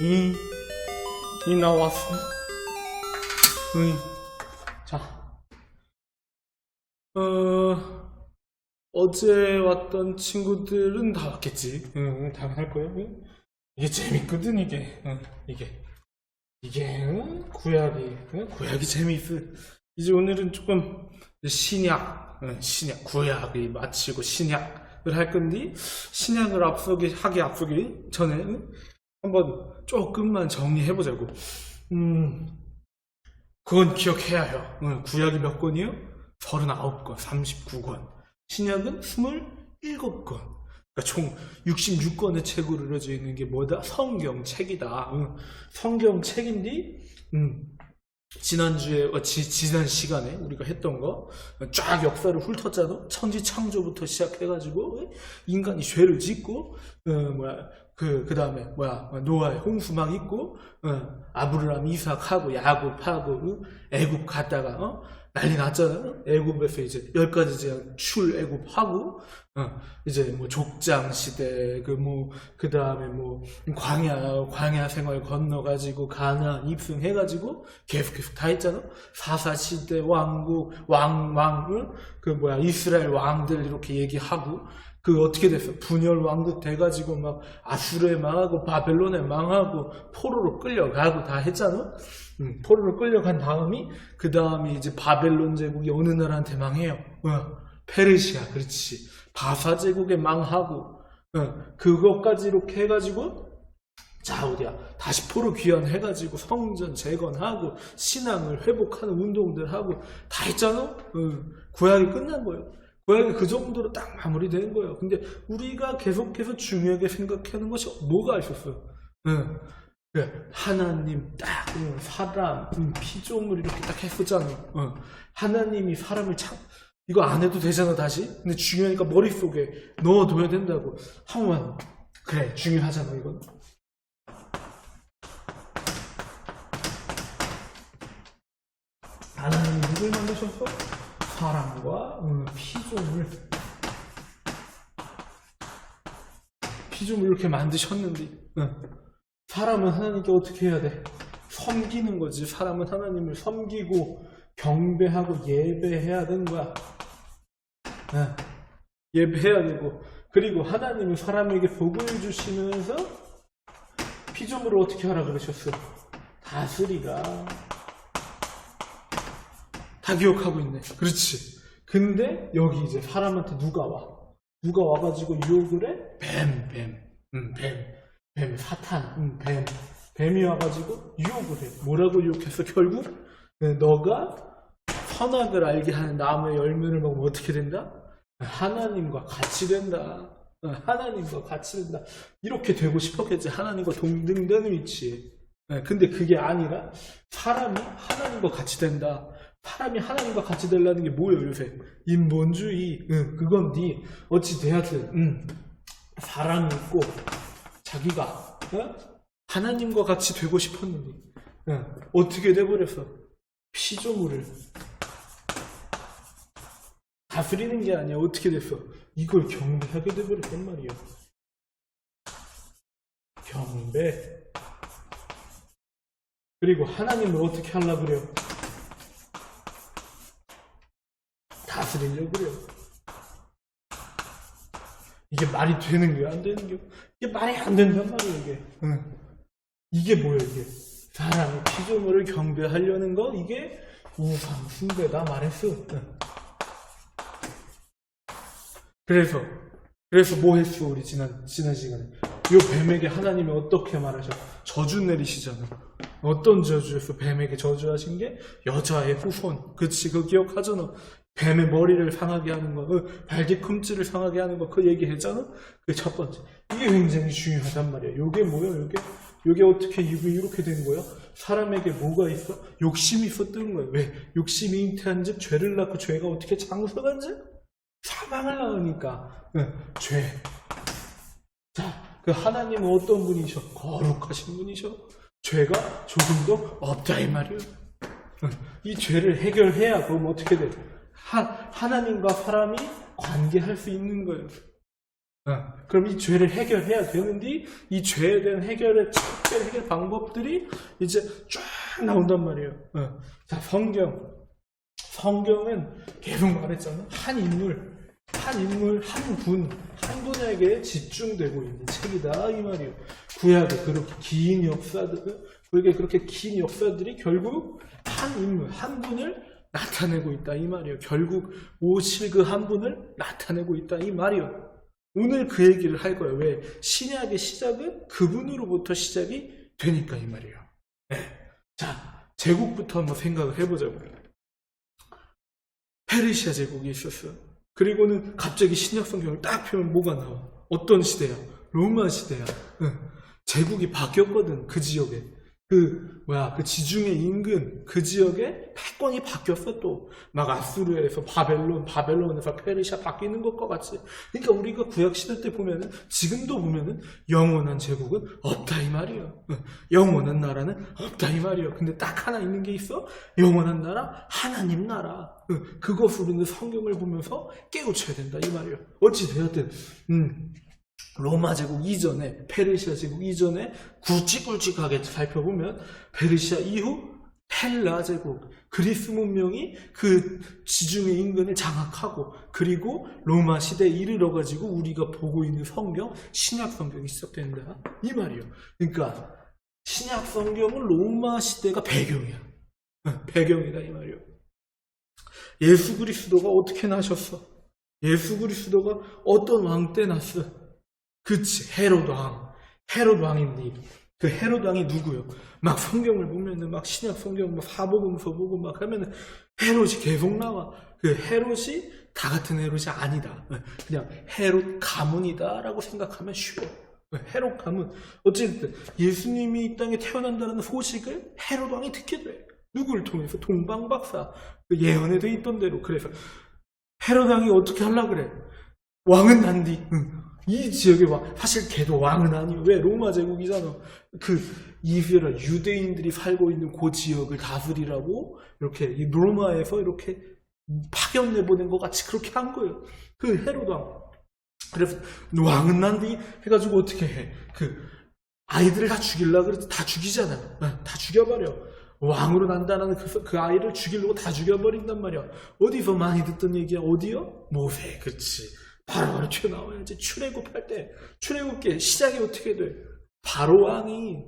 이, 이 나왔어. 자, 어제 왔던 친구들은 다 왔겠지. 당연할 거야. 이게 재밌거든, 이게. 구약이 재미있어. 이제 오늘은 조금 신약, 구약이 마치고 신약을 할 건데, 신약을 하기 앞서기 전에 한번 조금만 정리해보자고. 그건 기억해야 해요. 구약이 몇 권이요? 39권, 39권. 신약은 27권. 그러니까 총 66권의 책으로 이루어져 있는 게 뭐다? 성경책이다. 성경책인데, 지난주에, 지난 시간에 우리가 했던 거, 쫙 역사를 훑었잖아? 천지창조부터 시작해가지고, 인간이 죄를 짓고, 그 다음에, 노아의 홍수막 있고, 아브라함, 이삭하고, 야곱하고, 애굽 갔다가, 난리 났잖아요? 애굽에서 이제 10가지 제한 출애굽하고, 이제 뭐 족장 시대, 그 다음에 광야 생활 건너가지고, 가나안 입성해가지고, 계속 다 했잖아? 사사시대 왕국, 이스라엘 왕들 이렇게 얘기하고, 어떻게 됐어? 분열 왕국 돼가지고 막 아수르에 망하고 바벨론에 망하고 포로로 끌려가고 다 했잖아? 포로로 끌려간 다음이 그 다음에 이제 바벨론 제국이 어느 나라한테 망해요? 페르시아, 그렇지. 바사 제국에 망하고 그것까지 이렇게 해가지고 자 어디야 다시 포로 귀환해가지고 성전 재건하고 신앙을 회복하는 운동들 하고 다 했잖아? 구약이 끝난 거예요. 구약이 그 정도로 딱 마무리되는 거예요. 근데 우리가 계속해서 중요하게 생각하는 것이 뭐가 있었어요? 하나님 딱 사람 피조물 이렇게 딱 했었잖아. 하나님이 사람을 참 이거 안 해도 되잖아 다시. 근데 중요하니까 머릿속에 넣어둬야 된다고. 한번 그래 중요하잖아 이건. 하나님이 누굴 만드셨어? 사람과 피조물 이렇게 만드셨는데 사람은 하나님께 어떻게 해야 돼? 섬기는 거지. 사람은 하나님을 섬기고 경배하고 예배해야 되는 거야. 예배해야 되고 그리고 하나님이 사람에게 복을 주시면서 피조물을 어떻게 하라 그러셨어? 다스리라. 다 기억하고 있네. 그렇지. 근데 여기 이제 사람한테 누가 와가지고 유혹을 해? 뱀, 사탄, 뱀이 와가지고 유혹을 해. 뭐라고 유혹했어? 결국 너가 선악을 알게 하는 나무의 열매를 먹으면 어떻게 된다? 하나님과 같이 된다. 하나님과 같이 된다. 이렇게 되고 싶었겠지. 하나님과 동등되는 위치에. 근데 그게 아니라 사람이 하나님과 같이 된다. 사람이 하나님과 같이 되려는 게 뭐예요 요새? 인본주의. 그건 어찌 돼야든 사람이 있고 자기가 하나님과 같이 되고 싶었는데 어떻게 돼버렸어? 피조물을 다스리는 게 아니야. 어떻게 됐어? 이걸 경배하게 돼버렸단 말이야. 경배. 그리고 하나님을 어떻게 하려고 그래요? 다스리려고 그래요. 이게 말이 되는 거야? 안 되는 거야? 이게 말이 안 된단 말이야 이게. 이게 뭐야 이게? 사람이 피조물을 경배하려는 거 이게 우상 숭배다 말했어. 그래서 뭐 했어 우리 지난 시간에? 요 뱀에게 하나님이 어떻게 말하셔? 저주 내리시잖아. 어떤 저주였어? 뱀에게 저주하신 게 여자의 후손. 그치? 그거 기억하잖아. 뱀의 머리를 상하게 하는 거, 발뒤꿈치를 상하게 하는 거, 그 얘기 했잖아? 그게 첫 번째. 이게 굉장히 중요하단 말이야. 요게 뭐야, 요게 어떻게 이렇게 된 거야? 사람에게 뭐가 있어? 욕심이 있었던 거야. 왜? 욕심이 잉태한 즉, 죄를 낳고 죄가 어떻게 장성한 즉? 사망을 낳으니까. 죄. 자, 그 하나님은 어떤 분이셔? 거룩하신 분이셔. 죄가 조금도 없다, 이 말이야. 이 죄를 해결해야, 그럼 어떻게 돼? 하나님과 사람이 관계할 수 있는 거예요. 그럼 이 죄를 해결해야 되는데 이 죄에 대한 해결의 특별 해결 방법들이 이제 쫙 나온단 말이에요. 자, 성경은 계속 말했잖아. 한 인물, 한 분에게 집중되고 있는 책이다 이 말이에요. 구약의 그렇게 긴 역사들이 결국 한 인물, 한 분을 나타내고 있다 이 말이에요. 결국 오실 그 한 분을 나타내고 있다 이 말이에요. 오늘 그 얘기를 할 거예요. 왜? 신약의 시작은 그분으로부터 시작이 되니까 이 말이에요. 네. 자, 제국부터 한번 생각을 해보자고요. 페르시아 제국이 있었어요. 그리고는 갑자기 신약 성경을 딱 펴면 뭐가 나와? 어떤 시대야? 로마 시대야. 제국이 바뀌었거든, 그 지역에. 그 지중해 인근 그 지역에 패권이 바뀌었어. 또 막 아수르에서 바벨론에서 페르시아 바뀌는 것과 같이. 그러니까 우리가 구약 시대 때 보면은, 지금도 보면은 영원한 제국은 없다 이 말이에요. 영원한 나라는 없다 이 말이에요. 근데 딱 하나 있는 게 있어. 영원한 나라, 하나님 나라. 그것을 우리는 성경을 보면서 깨우쳐야 된다 이 말이에요. 어찌 되었든 로마 제국 이전에, 페르시아 제국 이전에 굵직굵직하게 살펴보면 페르시아 이후 헬라 제국, 그리스 문명이 그 지중해 인근을 장악하고, 그리고 로마 시대에 이르러가지고 우리가 보고 있는 성경, 신약 성경이 시작된다 이 말이에요. 그러니까 신약 성경은 로마 시대가 배경이야. 배경이다 이 말이에요. 예수 그리스도가 어떻게 나셨어? 예수 그리스도가 어떤 왕 때 났어? 그치, 헤롯 왕인데, 그 헤롯 왕이 누구요? 막 성경을 보면은, 막 신약 성경, 막 사복음서 보고 막 하면은 헤롯이 계속 나와. 그 헤롯이 다 같은 헤롯이 아니다. 그냥 헤롯 가문이다라고 생각하면 쉬워. 헤롯 가문. 어쨌든 예수님이 이 땅에 태어난다는 소식을 헤롯 왕이 듣게 돼. 누구를 통해서? 동방박사. 그 예언에도 있던 대로. 그래서 헤롯 왕이 어떻게 하려고 그래? 왕은 난디. 이 지역의 왕, 사실 걔도 왕은 아니에요. 왜? 로마 제국이잖아. 그 이스라엘 유대인들이 살고 있는 그 지역을 다스리라고 이렇게 이 로마에서 이렇게 파견 내보낸 것 같이 그렇게 한 거예요. 그 헤롯 왕. 그래서 왕은 난디 해가지고 어떻게 해? 그 아이들을 다 죽이려고 그래서 다 죽이잖아. 다 죽여버려. 왕으로 난다는 그 아이를 죽이려고 다 죽여버린단 말이야. 어디서 많이 듣던 얘기야? 어디요? 모세. 그렇지. 바로 튀어나와야지. 출애굽할 때, 출애굽기 시작이 어떻게 돼? 바로 왕이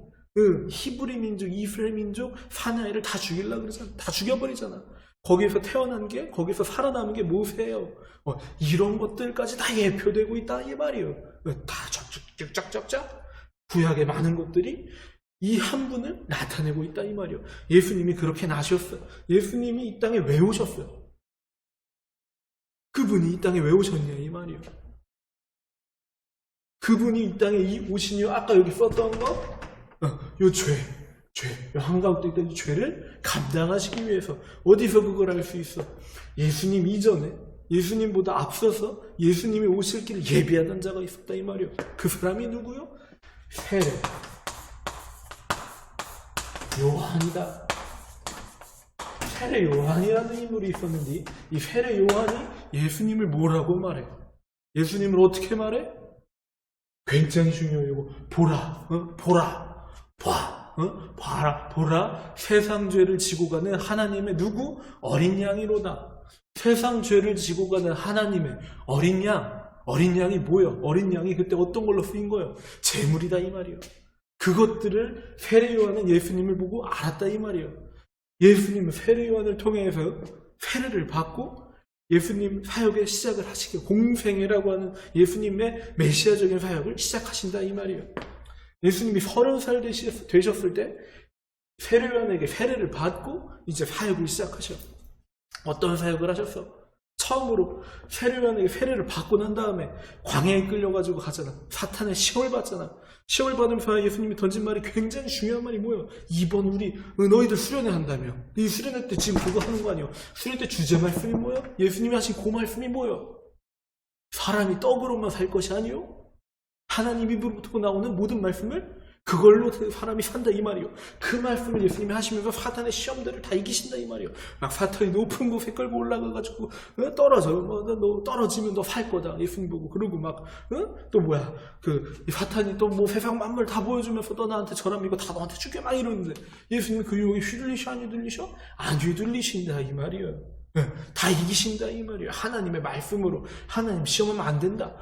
히브리 민족, 이스라엘 민족 사나이를 다 죽이려고 그러잖아. 다 죽여버리잖아. 거기서 태어난 게, 거기서 살아남은 게 모세예요. 이런 것들까지 다 예표되고 있다 이 말이에요. 다 쫙쫙쫙쫙쫙 구약의 많은 것들이 이 한 분을 나타내고 있다 이 말이에요. 예수님이 그렇게 나셨어요. 예수님이 이 땅에 왜 오셨어요? 그분이 이 땅에 왜 오셨냐 이 말이에요. 그분이 이 땅에 오신 이유, 아까 여기 썼던 거, 요 요 한가운데 있던 이 죄를 감당하시기 위해서. 어디서 그걸 알 수 있어? 예수님 이전에, 예수님보다 앞서서 예수님이 오실 길을 예비하던 자가 있었다 이 말이에요. 그 사람이 누구요? 세례 요한이다. 세례 요한이라는 인물이 있었는데, 이 세례 요한이 예수님을 뭐라고 말해? 예수님을 어떻게 말해? 굉장히 중요해요. 보라, 보라. 세상 죄를 지고 가는 하나님의 누구? 어린 양이로다. 세상 죄를 지고 가는 하나님의 어린 양. 어린 양이 뭐예요? 어린 양이 그때 어떤 걸로 쓰인 거예요? 재물이다 이 말이에요. 그것들을 세례 요한은 예수님을 보고 알았다 이 말이에요. 예수님은 세례 요한을 통해서 세례를 받고 예수님 사역의 시작을 하시게, 공생애라고 하는 예수님의 메시아적인 사역을 시작하신다 이 말이에요. 예수님이 30살 되셨을 때 세례 요한에게 세례를 받고 이제 사역을 시작하셔. 어떤 사역을 하셨어? 처음으로 세례 요한에게 세례를 받고 난 다음에 광야에 끌려가지고 가잖아. 사탄의 시험을 받잖아. 시험을 받으면서 예수님이 던진 말이 굉장히 중요한 말이 뭐예요? 이번 우리 너희들 수련회 한다며. 이 수련회 때 지금 그거 하는 거 아니에요? 수련회 때 주제 말씀이 뭐예요? 예수님이 하신 그 말씀이 뭐예요? 사람이 떡으로만 살 것이 아니요, 하나님 입으로부터 나오는 모든 말씀을 그걸로 사람이 산다 이 말이요. 그 말씀을 예수님이 하시면서 사탄의 시험들을 다 이기신다 이 말이요. 막 사탄이 높은 곳에 끌고 올라가가지고 떨어져. 너 떨어지면 너 살 거다. 예수님 보고 그러고 막 또 뭐야 사탄이 또 뭐 세상 만물 다 보여주면서 너 나한테 저람 이거 다 너한테 주게 막 이러는데 예수님이 그 유혹에 휘둘리셔 안 휘둘리셔? 안 휘둘리신다 이 말이요. 다 이기신다 이 말이에요. 하나님의 말씀으로 하나님 시험하면 안 된다.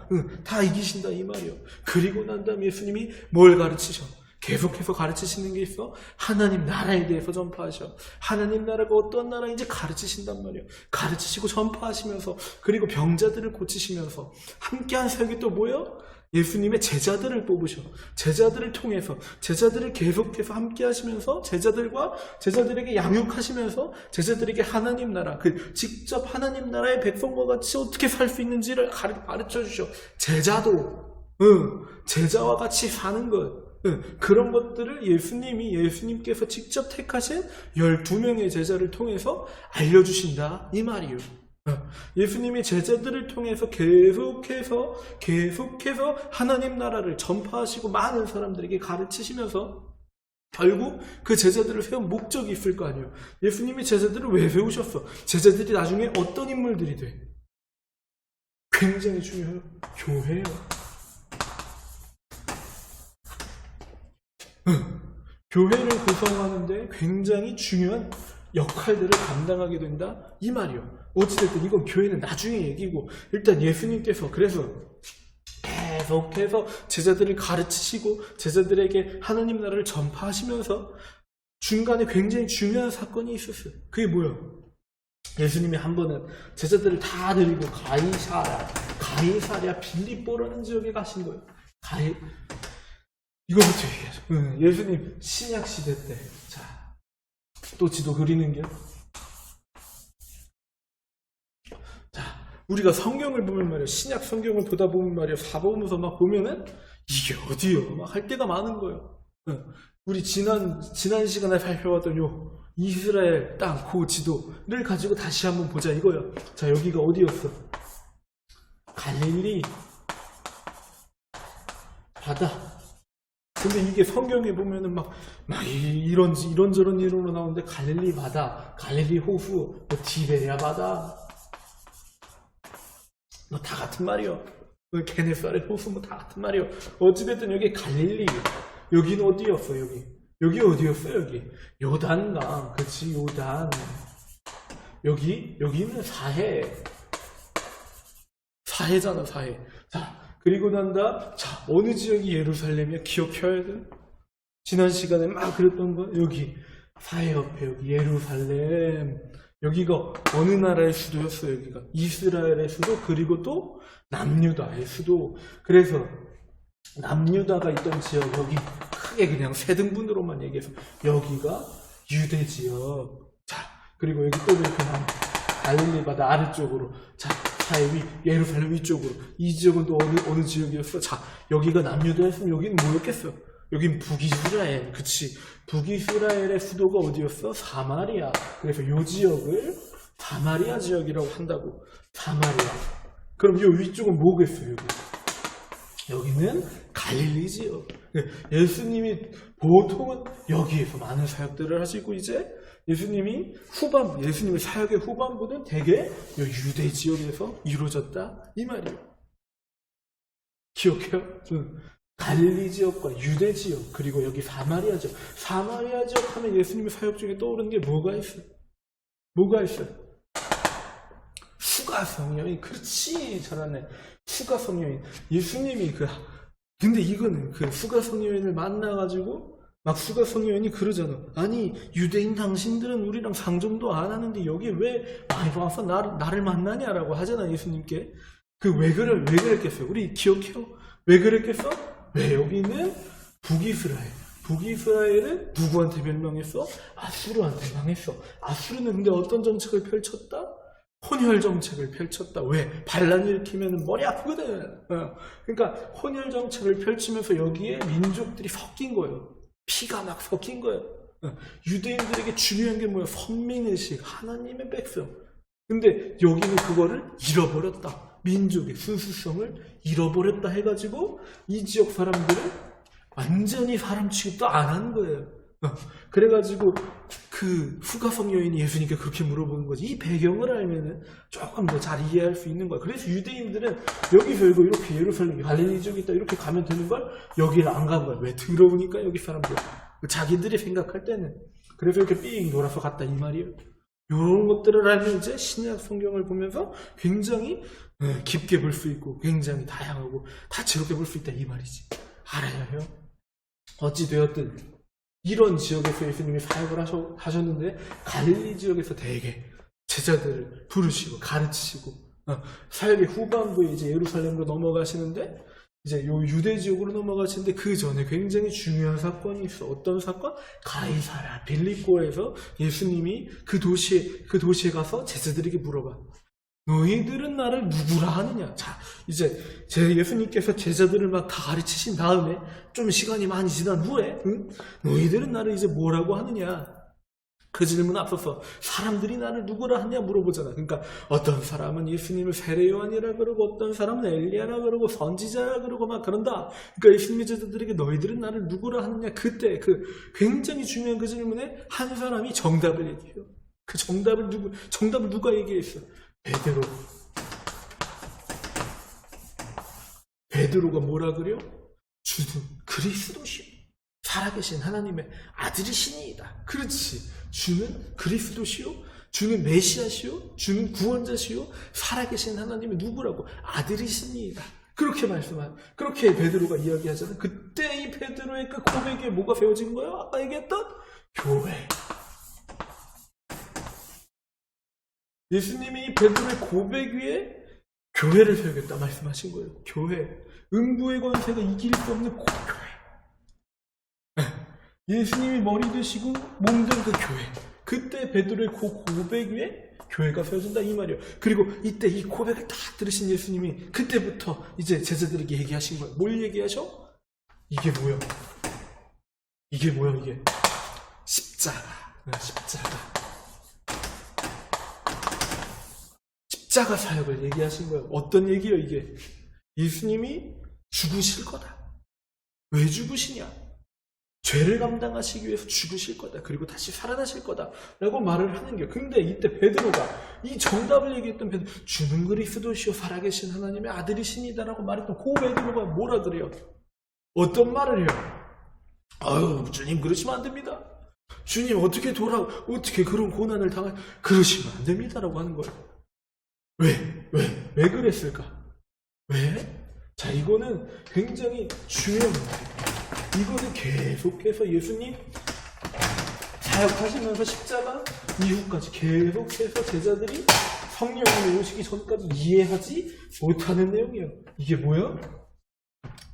다 이기신다 이 말이에요. 그리고 난 다음에 예수님이 뭘 가르치셔? 계속해서 가르치시는 게 있어. 하나님 나라에 대해서 전파하셔. 하나님 나라가 어떤 나라인지 가르치신단 말이에요. 가르치시고 전파하시면서 그리고 병자들을 고치시면서 함께한 사역이 또 뭐예요? 예수님의 제자들을 뽑으셔. 제자들을 통해서 제자들을 계속해서 함께 하시면서 제자들에게 양육하시면서 제자들에게 하나님 나라 직접 하나님 나라의 백성과 같이 어떻게 살 수 있는지를 가르쳐 주셔. 제자와 같이 사는 것 그런 것들을 예수님께서 직접 택하신 12명의 제자를 통해서 알려주신다 이 말이에요. 예수님이 제자들을 통해서 계속해서 하나님 나라를 전파하시고 많은 사람들에게 가르치시면서 결국 그 제자들을 세운 목적이 있을 거 아니에요. 예수님이 제자들을 왜 세우셨어? 제자들이 나중에 어떤 인물들이 돼? 굉장히 중요해요. 교회예요. 교회를 구성하는데 굉장히 중요한 역할들을 감당하게 된다 이 말이요. 어찌됐든 이건 교회는 나중에 얘기고 일단 예수님께서 그래서 계속해서 제자들을 가르치시고 제자들에게 하나님 나라를 전파하시면서 중간에 굉장히 중요한 사건이 있었어요. 그게 뭐예요? 예수님이 한 번은 제자들을 다 데리고 가이사랴 빌립보라는 지역에 가신 거예요. 이거부터 얘기하죠. 예수님 신약 시대 때 또 지도 그리는 게 우리가 성경을 보면 말이야 신약 성경을 보다 보면 말이야 사복음서 막 보면은 이게 어디요? 막 할 때가 많은 거예요. 우리 지난 시간에 살펴봤던 요 이스라엘 땅 그 지도를 가지고 다시 한번 보자 이거야. 자 여기가 어디였어? 갈릴리 바다. 근데 이게 성경에 보면은 막 이런저런 이름으로 나오는데 갈릴리 바다, 갈릴리 호수, 뭐 디베랴 바다, 뭐 다 같은 말이요. 게네사렛 호수 뭐 다 같은 말이요. 어찌됐든 여기 갈릴리, 여기는 어디였어 여기 어디였어 여기? 요단강, 그치 요단. 여기는 사해잖아 사해. 자. 그리고 난다. 자, 어느 지역이 예루살렘이야? 기억해야 돼. 지난 시간에 막 그랬던 거. 여기 사해 옆에 여기 예루살렘. 여기가 어느 나라의 수도였어요? 여기가 이스라엘의 수도 그리고 또 남유다의 수도. 그래서 남유다가 있던 지역 여기 크게 그냥 세 등분으로만 얘기해서 여기가 유대 지역. 자, 그리고 여기 또 이렇게 갈릴리 바다 아래쪽으로. 자. 예루살렘 위쪽으로. 이 지역은 또 어느 지역이었어? 자, 여기가 남유다였으면 여기는 뭐였겠어? 여긴 북이스라엘. 그치. 북이스라엘의 수도가 어디였어? 사마리아. 그래서 이 지역을 사마리아 지역이라고 한다고. 사마리아. 그럼 이 위쪽은 뭐겠어? 여기는 갈릴리 지역. 예수님이 보통은 여기에서 많은 사역들을 하시고 이제 예수님의 사역의 후반부는 대개 유대 지역에서 이루어졌다 이 말이에요. 기억해요? 갈릴리 지역과 유대 지역 그리고 여기 사마리아 지역. 사마리아 지역 하면 예수님의 사역 중에 떠오르는 게 뭐가 있어요? 수가성 여인. 그렇지 잘하네. 수가성 여인. 예수님이 근데 이거는 수가성 여인을 만나가지고 막 수가성 여인이 그러잖아. 아니 유대인 당신들은 우리랑 상종도 안 하는데 여기 왜 많이 와서 나를 만나냐라고 하잖아 예수님께. 왜 그랬겠어요? 우리 기억해요? 왜 그랬겠어? 왜 여기는 북이스라엘은 누구한테 멸망했어? 아수르한테 망했어. 아수르는 근데 어떤 정책을 펼쳤다? 혼혈 정책을 펼쳤다. 왜? 반란 일으키면 머리 아프거든. 그러니까 혼혈 정책을 펼치면서 여기에 민족들이 섞인 거예요. 피가 막 섞인 거예요. 유대인들에게 중요한 게 뭐예요? 선민의식, 하나님의 백성. 근데 여기는 그거를 잃어버렸다. 민족의 순수성을 잃어버렸다 해가지고 이 지역 사람들은 완전히 사람 취급도 안 한 거예요. 그래가지고 그 후가성 여인이 예수님께 그렇게 물어보는 거지. 이 배경을 알면은 조금 더 잘 이해할 수 있는 거야. 그래서 유대인들은 여기서 이렇게 예루살렘 갈릴리 지역에 있다 이렇게 가면 되는 걸 여기를 안 간 거야. 왜? 들어오니까 여기 사람들 자기들이 생각할 때는 그래서 이렇게 삥 돌아서 갔다 이 말이에요. 이런 것들을 알면 이제 신약 성경을 보면서 굉장히 깊게 볼 수 있고 굉장히 다양하고 다채롭게 볼 수 있다 이 말이지. 알아야 해요. 어찌되었든 이런 지역에서 예수님이 사역을 하셨는데 갈릴리 지역에서 대개 제자들을 부르시고 가르치시고 사역의 후반부에 이제 예루살렘으로 넘어가시는데 이제 요 유대 지역으로 넘어가시는데 그 전에 굉장히 중요한 사건이 있어. 어떤 사건? 가이사랴 빌립보에서 예수님이 그 도시에 가서 제자들에게 물어봐. 너희들은 나를 누구라 하느냐? 자, 이제 예수님께서 제자들을 막 다 가르치신 다음에 좀 시간이 많이 지난 후에 너희들은 나를 이제 뭐라고 하느냐? 그 질문 앞서서 사람들이 나를 누구라 하냐 물어보잖아. 그러니까 어떤 사람은 예수님을 세례 요한이라 그러고 어떤 사람은 엘리야라 그러고 선지자라 그러고 막 그런다. 그러니까 예수님의 제자들에게 너희들은 나를 누구라 하느냐? 그때 그 굉장히 중요한 그 질문에 한 사람이 정답을 얘기해요. 그 정답을 누가 얘기했어? 베드로가 뭐라 그래요? 주는 그리스도시요 살아계신 하나님의 아들이시니이다. 그렇지. 주는 그리스도시요 주는 메시아시요 주는 구원자시요 살아계신 하나님의 누구라고? 아들이시니이다. 그렇게 베드로가 이야기하잖아요. 그때 이 베드로의 그 고백에 뭐가 세워진 거예요? 아까 얘기했던 교회. 예수님이 베드로의 고백 위에 교회를 세우겠다 말씀하신 거예요. 교회. 음부의 권세가 이길 수 없는 교회. 예수님이 머리 되시고 몸된 그 교회. 그때 베드로의 고백 위에 교회가 세워진다 이 말이에요. 그리고 이때 이 고백을 딱 들으신 예수님이 그때부터 이제 제자들에게 얘기하신 거예요. 뭘 얘기하셔? 이게 뭐야? 이게? 십자가. 십자가 사역을 얘기하신 거예요. 어떤 얘기예요 이게? 예수님이 죽으실 거다. 왜 죽으시냐? 죄를 감당하시기 위해서 죽으실 거다. 그리고 다시 살아나실 거다. 라고 말을 하는 게. 근데 이때 베드로가 이 정답을 얘기했던 베드로, 주는 그리스도시요 살아계신 하나님의 아들이시니다라고 말했던 그 베드로가 뭐라 그래요? 어떤 말을 해요? 아유, 주님 그러시면 안 됩니다. 주님 어떻게 그런 고난을 그러시면 안 됩니다라고 하는 거예요. 왜 그랬을까? 왜? 자, 이거는 굉장히 중요한 문제예요. 이거는 계속해서 예수님 사역하시면서 십자가 이후까지 계속해서 제자들이 성령이 오시기 전까지 이해하지 못하는 내용이에요. 이게 뭐야?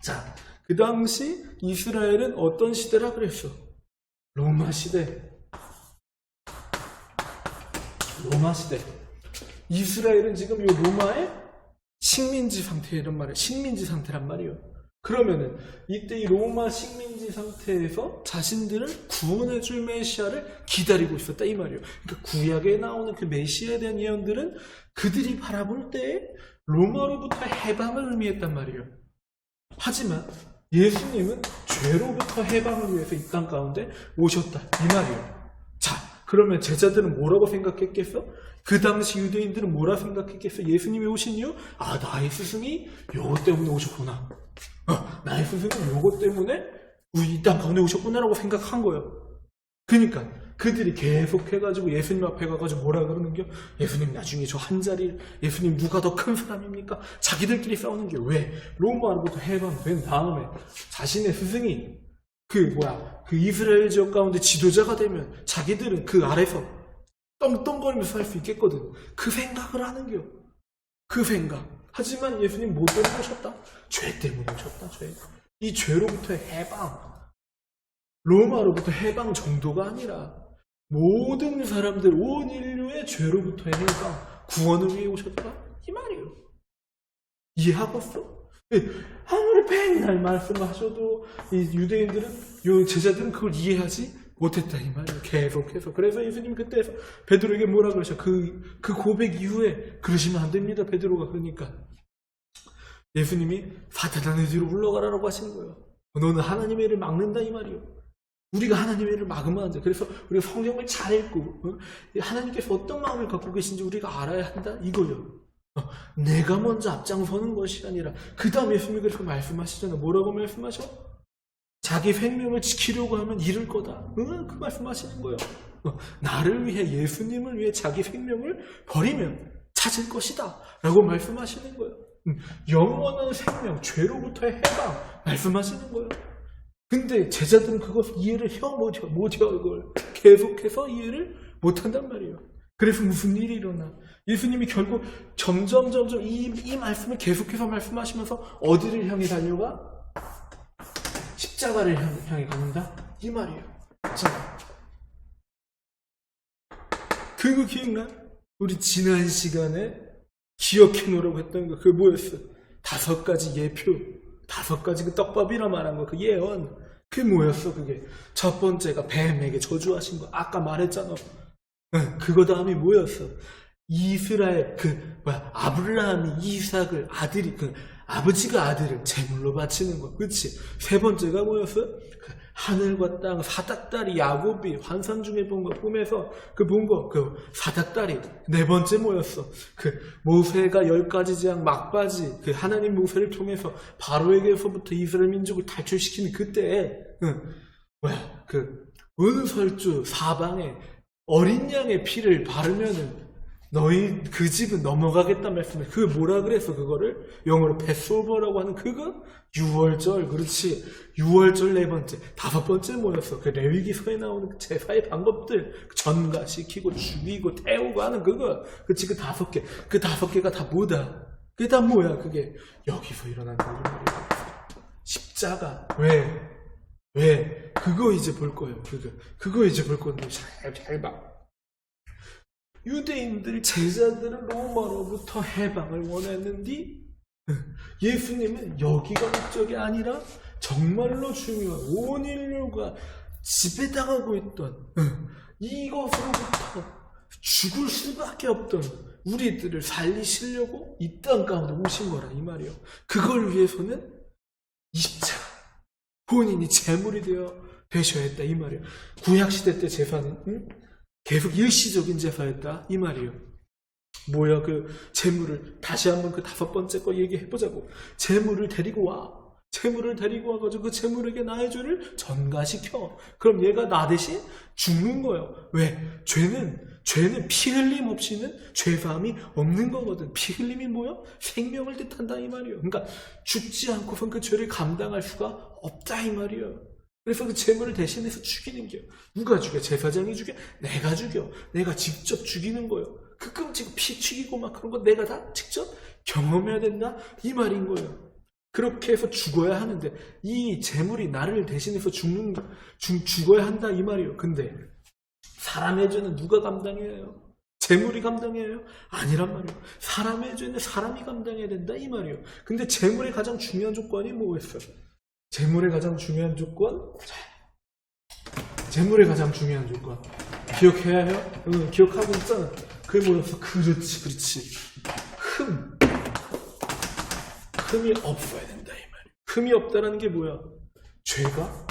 자, 그 당시 이스라엘은 어떤 시대라 그랬어? 로마 시대. 이스라엘은 지금 이 로마의 식민지 상태란 말이에요. 그러면은 이때 이 로마 식민지 상태에서 자신들을 구원해줄 메시아를 기다리고 있었다 이 말이에요. 그러니까 구약에 나오는 그 메시아에 대한 예언들은 그들이 바라볼 때에 로마로부터 해방을 의미했단 말이에요. 하지만 예수님은 죄로부터 해방을 위해서 이 땅 가운데 오셨다 이 말이에요. 자, 그러면 제자들은 뭐라고 생각했겠어? 그 당시 유대인들은 뭐라 생각했겠어? 예수님이 오신 이유? 아, 나의 스승이 요것 때문에 오셨구나. 나의 스승은 요것 때문에 이 땅 가운데 오셨구나라고 생각한 거예요. 그러니까 그들이 계속 해가지고 예수님 앞에 가가지고 뭐라 그러는겨? 예수님 나중에 저 한 자리, 예수님 누가 더 큰 사람입니까? 자기들끼리 싸우는 게 왜? 로마로부터 해방된 다음에 자신의 스승이 그 이스라엘 지역 가운데 지도자가 되면 자기들은 그 아래서 떵떵거리면서 살 수 있겠거든. 그 생각을 하는겨. 그 생각. 하지만 예수님 뭐 때문에 오셨다? 죄 때문에 오셨다. 죄. 이 죄로부터의 해방. 로마로부터 해방 정도가 아니라 모든 사람들, 온 인류의 죄로부터의 해방, 구원을 위해 오셨다. 이 말이에요. 이해하겠어? 아무리 맨날 말씀을 하셔도 이 유대인들은, 제자들은 그걸 이해하지 못했다 이 말이에요. 계속해서. 그래서 예수님 그때에서 베드로에게 뭐라 그러셔? 그 고백 이후에 그러시면 안 됩니다. 베드로가. 그러니까 예수님이 사탄아 내 뒤로 물러가라고 하시는 거예요. 너는 하나님의 일을 막는다 이 말이요. 우리가 하나님의 일을 막으면 안 돼. 그래서 우리가 성경을 잘 읽고 하나님께서 어떤 마음을 갖고 계신지 우리가 알아야 한다 이거요. 내가 먼저 앞장서는 것이 아니라 그 다음 예수님이 그렇게 말씀하시잖아. 뭐라고 말씀하셔? 자기 생명을 지키려고 하면 잃을 거다. 그 말씀하시는 거예요. 나를 위해, 예수님을 위해 자기 생명을 버리면 찾을 것이다 라고 말씀하시는 거예요. 영원한 생명, 죄로부터의 해방 말씀하시는 거예요. 근데 제자들은 그것을 이해를 못해요. 이걸 계속해서 이해를 못한단 말이에요. 그래서 무슨 일이 일어나? 예수님이 결국 점점 이 말씀을 계속해서 말씀하시면서 어디를 향해 달려가? 십자가를 향해 가는다? 이 말이에요. 자, 그거 기억나? 우리 지난 시간에 기억해 놓으라고 했던 거, 그게 뭐였어? 5가지 예표, 5가지 그 떡밥이라 말한 거, 그 예언. 그게 뭐였어, 그게? 첫 번째가 뱀에게 저주하신 거. 아까 말했잖아. 그거 다음이 뭐였어? 이스라엘, 아브라함이 이삭을 아버지가 아들을 제물로 바치는 거. 그치? 세 번째가 뭐였어? 하늘과 땅, 사닥다리, 야곱이 환상 중에 본 거, 꿈에서 본 거, 사닥다리. 네 번째 뭐였어? 모세가 10가지 재앙 막바지, 하나님 모세를 통해서 바로에게서부터 이스라엘 민족을 탈출시키는 그때, 은설주 사방에 어린 양의 피를 바르면은 너희 그 집은 넘어가겠다 말씀해. 그게 뭐라 그랬어? 그거를 영어로 패스오버라고 하는 그거? 6월절. 그렇지. 6월절 네 번째. 5번째 뭐였어? 레위기서에 나오는 제사의 방법들. 전가시키고 죽이고 태우고 하는 그거. 그치. 그 5개. 그 5개가 다 뭐다? 그게 다 뭐야? 그게 여기서 일어난 거야. 십자가. 왜? 그거 이제 볼 거예요. 그거 이제 볼 건데 잘 봐. 유대인들 제자들은 로마로부터 해방을 원했는데 예수님은 여기가 목적이 아니라 정말로 중요한 온 인류가 지배당하고 있던 이것으로부터 죽을 수밖에 없던 우리들을 살리시려고 이 땅 가운데 오신 거라 이 말이에요. 그걸 위해서는 이 십자가 본인이 제물이 되셔야 했다 이 말이에요. 구약시대 때 제사는 계속 일시적인 제사였다 이 말이에요. 뭐야 제물을 다시 한번 5번째 거 얘기해보자고. 제물을 데리고 와가지고 그 제물에게 나의 죄를 전가시켜. 그럼 얘가 나 대신 죽는 거예요. 왜? 죄는 피 흘림 없이는 죄사함이 없는 거거든. 피 흘림이 뭐야? 생명을 뜻한다 이 말이에요. 그러니까 죽지 않고선 그 죄를 감당할 수가 없다 이 말이에요. 그래서 그 제물을 대신해서 죽이는 거예요. 누가 죽여? 제사장이 죽여? 내가 죽여. 내가 직접 죽이는 거예요. 그 끔찍 피 튀기고 막 그런 거 내가 다 직접 경험해야 된다? 이 말인 거예요. 그렇게 해서 죽어야 하는데 이 제물이 나를 대신해서 죽어야 한다 이 말이에요. 근데 사람의 죄는 누가 감당해야 해요? 제물이 감당해요? 아니란 말이에요. 사람의 죄는 사람이 감당해야 된다 이 말이에요. 근데 제물의 가장 중요한 조건이 뭐였어요? 제물의 가장 중요한 조건? 제물의 가장 중요한 조건 기억해야 해요? 기억하고 있잖아. 그게 뭐였어? 그렇지. 흠이 없어야 된다 이 말이에요. 흠이 없다라는 게 뭐야? 죄가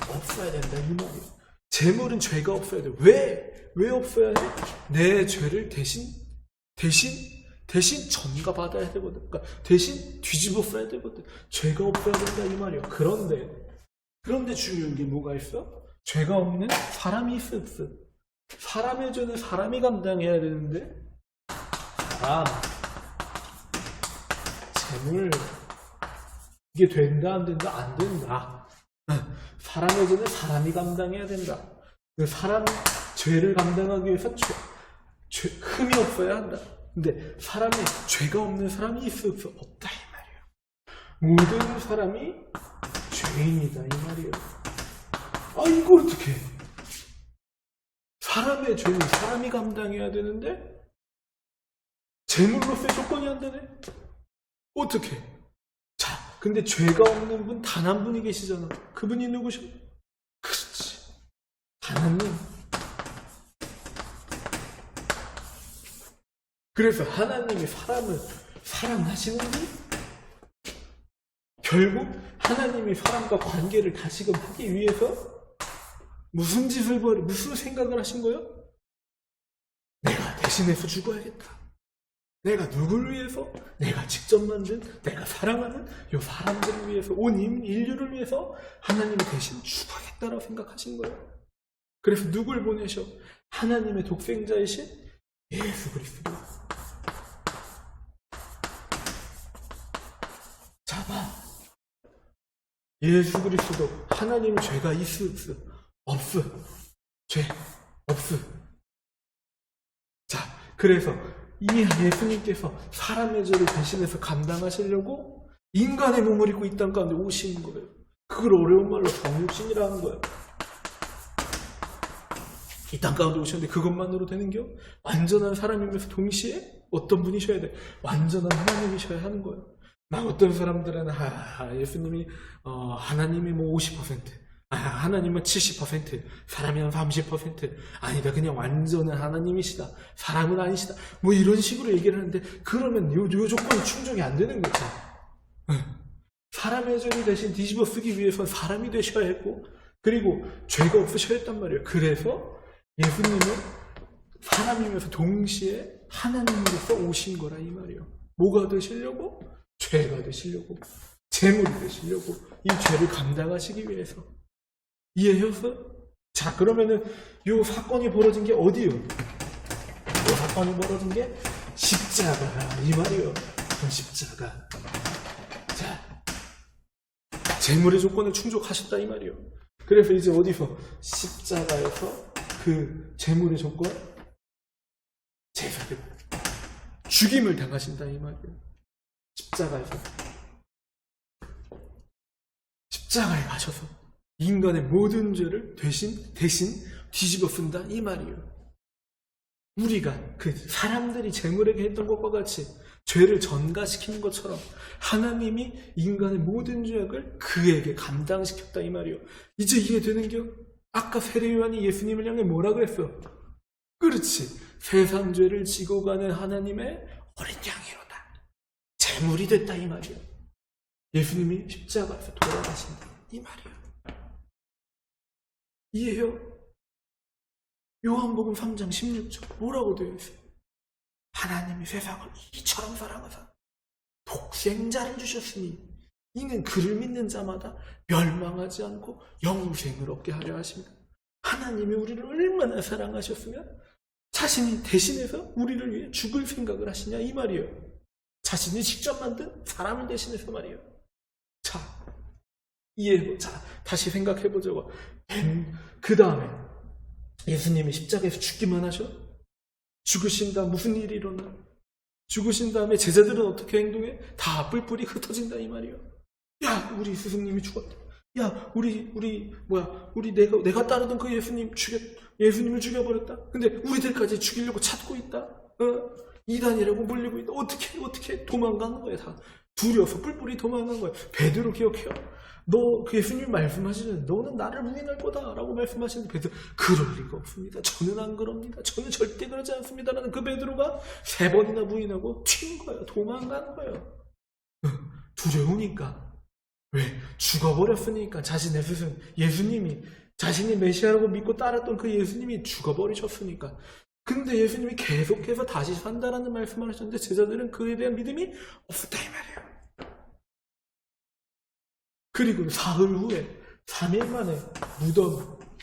없어야 된다 이 말이에요. 제물은 죄가 없어야 돼. 왜 없어야 돼? 내 죄를 대신 전가받아야 되거든. 그러니까 대신 뒤집어 써야 되거든. 죄가 없어야 된다 이 말이에요. 그런데 중요한 게 뭐가 있어? 죄가 없는 사람이 있어. 사람의 죄는 사람이 감당해야 되는데 제물 이게 된다 안 된다? 안 된다. 사람의 죄는 사람이 감당해야 된다. 사람 죄를 감당하기 위해서 흠이 없어야 한다. 근데 죄가 없는 사람이 있어 없다 이 말이에요. 모든 사람이 죄인이다 이 말이에요. 이거 어떻게? 사람의 죄는 사람이 감당해야 되는데 제물로서의 조건이 안 되네. 어떻게? 자, 근데 죄가 없는 분 단 한 분이 계시잖아. 그분이 누구셔? 그렇지. 하나님. 그래서 하나님이 사람을 사랑하시는데 결국 하나님이 사람과 관계를 다시금 하기 위해서 무슨 생각을 하신 거예요? 내가 대신해서 죽어야겠다. 내가 누굴 위해서? 내가 직접 만든, 내가 사랑하는 이 사람들을 위해서, 온 인류를 위해서 하나님이 대신 죽어야겠다라고 생각하신 거예요. 그래서 누굴 보내셔? 하나님의 독생자이신 예수 그리스도. 자, 봐. 예수 그리스도 하나님 죄가 있어? 없어. 죄 없어. 자, 그래서 이 예수님께서 사람의 죄를 대신해서 감당하시려고 인간의 몸을 입고 이 땅 가운데 오시는 거예요. 그걸 어려운 말로 성육신이라는 거예요. 이 땅 가운데 오셨는데 그것만으로 되는겨? 완전한 사람이면서 동시에 어떤 분이셔야 돼? 완전한 하나님이셔야 하는 거예요. 막 어떤 사람들은 예수님이 하나님이 뭐 50%, 하나님은 70%, 사람이 한 30%, 아니다 그냥 완전한 하나님이시다, 사람은 아니시다, 뭐 이런 식으로 얘기를 하는데, 그러면 요 조건이 충족이 안 되는 거죠. 사람의 죄를 대신 뒤집어 쓰기 위해서 사람이 되셔야 했고, 그리고 죄가 없으셔야 했단 말이에요. 그래서 예수님은 사람이면서 동시에 하나님으로서 오신 거라 이 말이에요. 뭐가 되시려고? 죄가 되시려고, 재물이 되시려고, 이 죄를 감당하시기 위해서. 이해했어? 자, 그러면은 요 사건이 벌어진 게 어디요? 요 사건이 벌어진 게 십자가 이 말이에요. 십자가. 자, 재물의 조건을 충족하셨다 이 말이에요. 그래서 이제 어디서? 십자가에서 그 재물의 조건, 제사를 죽임을 당하신다 이 말이에요. 십자가에 가셔서 인간의 모든 죄를 대신 뒤집어 쓴다 이 말이에요. 우리가 그 사람들이 재물에게 했던 것과 같이 죄를 전가시키는 것처럼 하나님이 인간의 모든 죄악을 그에게 감당시켰다 이 말이에요. 이제 이해되는겨? 아까 세례요한이 예수님을 향해 뭐라 그랬어? 그렇지, 세상 죄를 지고 가는 하나님의 어린 양이로다, 재물이 됐다 이 말이에요. 예수님이 십자가에서 돌아가신다 이 말이에요. 이해해요? 요한복음 3장 16절 뭐라고 되어 있어요? 하나님이 세상을 이처럼 사랑하사 독생자를 주셨으니 이는 그를 믿는 자마다 멸망하지 않고 영생을 얻게 하려 하십니다. 하나님이 우리를 얼마나 사랑하셨으면 자신이 대신해서 우리를 위해 죽을 생각을 하시냐 이 말이에요. 자신이 직접 만든 사람을 대신해서 말이에요. 자, 자, 다시 생각해보자고. 그 다음에 예수님이 십자가에서 죽기만 하셔? 죽으신 다음 무슨 일이 일어나? 죽으신 다음에 제자들은 어떻게 행동해? 다 뿔뿔이 흩어진다 이 말이에요. 야, 우리 스승님이 죽었다. 야, 내가 따르던 그 예수님을 죽여버렸다. 근데 우리들까지 죽이려고 찾고 있다. 이단이라고 물리고 있다. 어떻게 도망가는 거야, 다. 두려워서 뿔뿔이 도망간 거야. 베드로 기억해요. 너 그 예수님이 말씀하시는 너는 나를 부인할 거다 라고 말씀하시는데 베드로, 그럴 리가 없습니다. 저는 안 그럽니다. 저는 절대 그러지 않습니다. 라는 그 베드로가 3번이나 부인하고 튄 거예요. 도망간 거예요. 두려우니까. 왜? 죽어버렸으니까. 자신의 스승 예수님이, 자신이 메시아라고 믿고 따랐던 그 예수님이 죽어버리셨으니까. 근데 예수님이 계속해서 다시 산다라는 말씀을 하셨는데 제자들은 그에 대한 믿음이 없었다 이 말이에요. 그리고 사흘 후에 3일 만에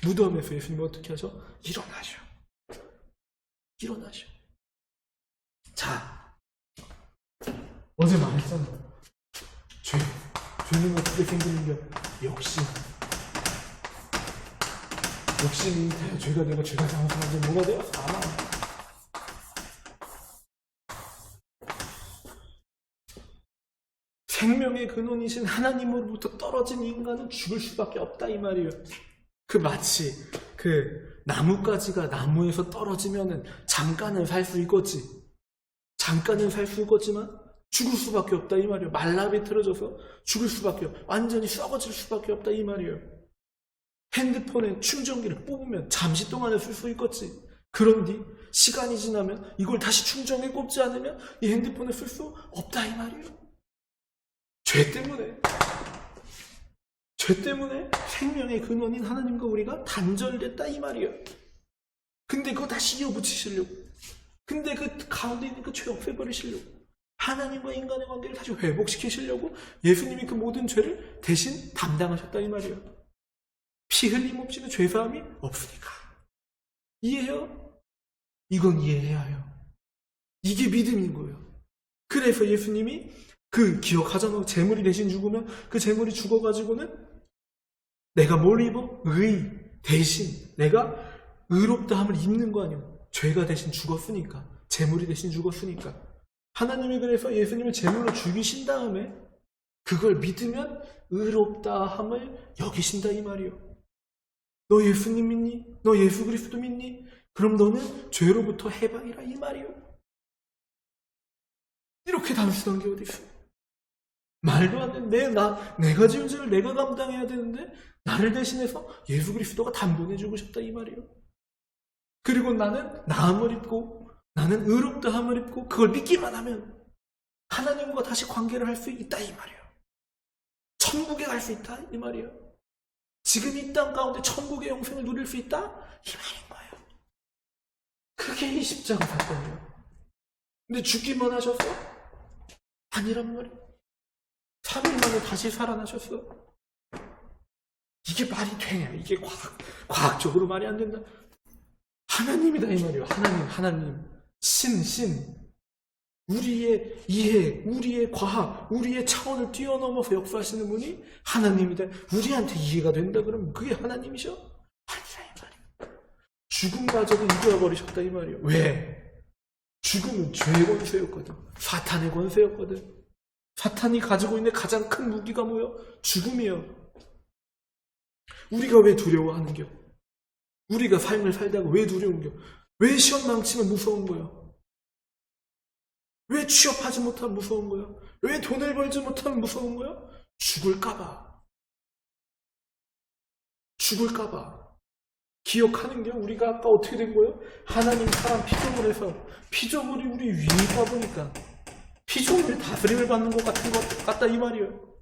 무덤에서 예수님이 어떻게 하셔? 일어나셔. 자, 어제 말했잖아. 죄는 어떻게 생기는겨? 욕심이 죄가 되고, 죄가 장사하면 뭐가 돼요? 사망. 생명의 근원이신 하나님으로부터 떨어진 인간은 죽을 수밖에 없다 이 말이에요. 마치 나뭇가지가 나무에서 떨어지면은 잠깐은 살 수 있겠지. 잠깐은 살 수 있겠지만 죽을 수밖에 없다 이 말이에요. 말라 비틀어져서 죽을 수밖에 없다. 완전히 썩어질 수밖에 없다 이 말이에요. 핸드폰에 충전기를 뽑으면 잠시 동안은 쓸 수 있겠지. 그런데 시간이 지나면 이걸 다시 충전해 꼽지 않으면 이 핸드폰을 쓸 수 없다 이 말이에요. 죄 때문에 죄 때문에 생명의 근원인 하나님과 우리가 단절됐다 이 말이에요. 근데 그거 다시 이어붙이시려고, 근데 그 가운데 있는 그 죄 없애버리시려고, 하나님과 인간의 관계를 다시 회복시키시려고 예수님이 그 모든 죄를 대신 담당하셨다 이 말이에요. 피 흘림 없이는 죄사함이 없으니까. 이해해요? 이건 이해해야 해요. 이게 믿음인 거예요. 그래서 예수님이 그 기억하잖아. 재물이 대신 죽으면 그 재물이 죽어가지고는 내가 뭘 입어? 의 대신 내가 의롭다함을 입는 거 아니에요. 죄가 대신 죽었으니까, 재물이 대신 죽었으니까. 하나님이 그래서 예수님을 제물로 죽이신 다음에 그걸 믿으면 의롭다함을 여기신다 이 말이에요. 너 예수님 믿니? 너 예수 그리스도 믿니? 그럼 너는 죄로부터 해방이라 이 말이에요. 이렇게 단순한 게 어디 있어요? 말도 안 돼. 내가 지은 죄를 내가 감당해야 되는데 나를 대신해서 예수 그리스도가 단번에 죽으셨다 이 말이에요. 그리고 나는 나음을 입고 나는 의롭다함을 입고 그걸 믿기만 하면 하나님과 다시 관계를 할 수 있다 이 말이에요. 천국에 갈 수 있다 이 말이에요. 지금 이 땅 가운데 천국의 영생을 누릴 수 있다 이 말인 거예요. 그게 이 십자가 사건이에요. 근데 죽기만 하셨어? 아니란 말이에요. 3일 만에 다시 살아나셨어. 이게 말이 되냐? 이게 과학적으로 말이 안 된다. 하나님이다 이 말이에요. 하나님. 신. 우리의 이해, 우리의 과학, 우리의 차원을 뛰어넘어서 역사하시는 분이 하나님이다. 우리한테 이해가 된다 그러면 그게 하나님이셔? 아니라 이 말이에요. 죽음마저도 이겨버리셨다 이 말이에요. 왜? 죽음은 죄의 권세였거든. 사탄의 권세였거든. 사탄이 가지고 있는 가장 큰 무기가 뭐예요? 죽음이에요. 우리가 왜 두려워하는겨? 우리가 삶을 살다가 왜 두려운겨? 왜 시험 망치면 무서운 거야? 왜 취업하지 못하면 무서운 거야? 왜 돈을 벌지 못하면 무서운 거야? 죽을까봐. 기억하는 게 우리가 아까 어떻게 된 거예요? 하나님 사람 피조물에서 피조물이 우리 위에 있다 보니까 피조물이 다스림을 받는 것 같다 이 말이에요.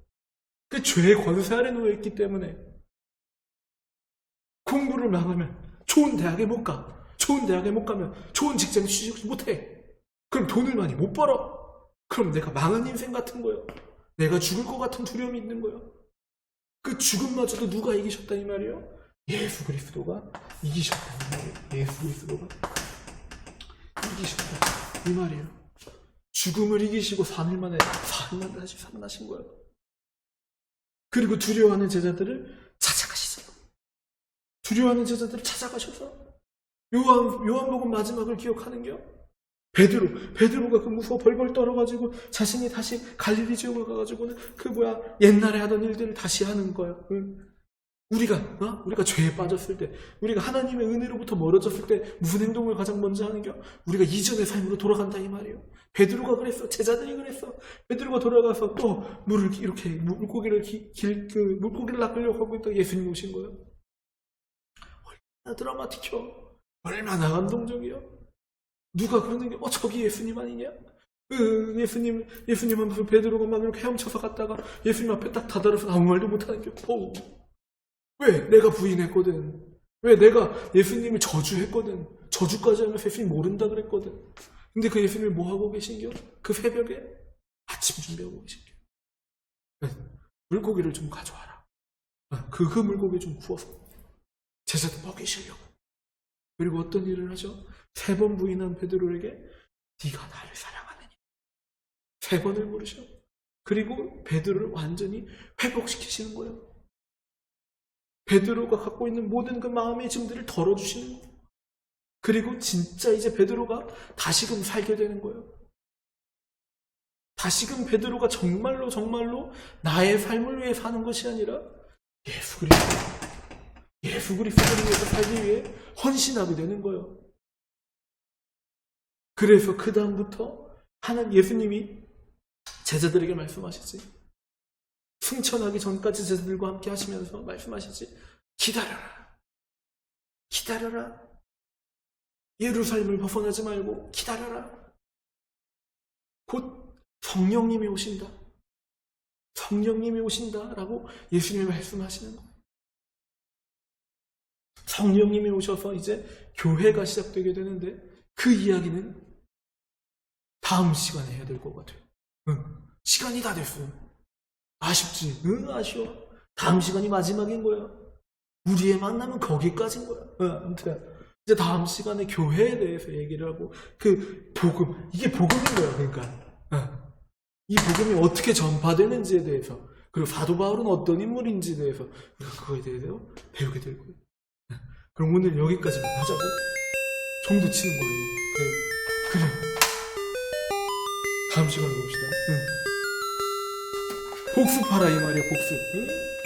그 죄의 권세 아래 놓여 있기 때문에 공부를 망하면 좋은 대학에 못 가. 좋은 대학에 못 가면 좋은 직장에 취직 못해. 그럼 돈을 많이 못 벌어. 그럼 내가 망한 인생 같은 거예요. 내가 죽을 것 같은 두려움이 있는 거예요. 그 죽음마저도 누가 이기셨다 이 말이에요? 예수 그리스도가 이기셨다 이 말이에요. 예수 그리스도가 이기셨다 이 말이에요. 죽음을 이기시고 4일 만에 다시 살아나신 거예요. 그리고 두려워하는 제자들을 찾아가시죠. 두려워하는 제자들을 찾아가셔서 요한복음 마지막을 기억하는겨? 베드로가 그 무서워 벌벌 떨어가지고 자신이 다시 갈릴리 지역을 가가지고는 옛날에 하던 일들을 다시 하는 거야. 우리가 죄에 빠졌을 때, 우리가 하나님의 은혜로부터 멀어졌을 때 무슨 행동을 가장 먼저 하는겨? 우리가 이전의 삶으로 돌아간다 이 말이에요. 베드로가 그랬어. 제자들이 그랬어. 베드로가 돌아가서 또 물고기를 낚으려고 하고 있다가 예수님 오신 거예요. 얼마나 드라마틱해. 얼마나 감동적이야. 누가 그러는 게 저기 예수님 아니냐? 예수님 하면서 베드로가 막 이렇게 헤엄쳐서 갔다가 예수님 앞에 딱 다다라서 아무 말도 못하는 게 왜? 내가 부인했거든. 왜? 내가 예수님을 저주했거든. 저주까지 하면서 예수님 모른다 그랬거든. 근데 그 예수님이 뭐 하고 계신겨? 그 새벽에 아침 준비하고 계신겨. 물고기를 좀 가져와라. 그 물고기 좀 구워서 제자들 먹이시려고. 그리고 어떤 일을 하죠? 3번 부인한 베드로에게 네가 나를 사랑하느냐? 3번을 물으셔. 그리고 베드로를 완전히 회복시키시는 거예요. 베드로가 갖고 있는 모든 그 마음의 짐들을 덜어주시는 거예요. 그리고 진짜 이제 베드로가 다시금 살게 되는 거예요. 다시금 베드로가 정말로 나의 삶을 위해 사는 것이 아니라 예수 그리스도를 위해서 살기 위해 헌신하게 되는 거예요. 그래서 그 다음부터 예수님이 제자들에게 말씀하시지. 승천하기 전까지 제자들과 함께 하시면서 말씀하시지. 기다려라. 예루살렘을 벗어나지 말고 기다려라. 곧 성령님이 오신다. 성령님이 오신다라고 예수님이 말씀하시는 거예요. 성령님이 오셔서 이제 교회가 시작되게 되는데 그 이야기는 다음 시간에 해야 될 것 같아요. 시간이 다 됐어. 아쉽지? 아쉬워. 다음 시간이 마지막인 거야. 우리의 만남은 거기까지인 거야. 아무튼 이제 다음 시간에 교회에 대해서 얘기를 하고 그 복음, 이게 복음인 거야. 그러니까 이 복음이 어떻게 전파되는지에 대해서, 그리고 사도 바울은 어떤 인물인지에 대해서 우리가 그거에 대해서 배우게 될 거예요. 그럼 오늘 여기까지만 하자고. 종도 치는 거예요. 그래. 다음 시간에 봅시다. 복습하라 이 말이야. 복습.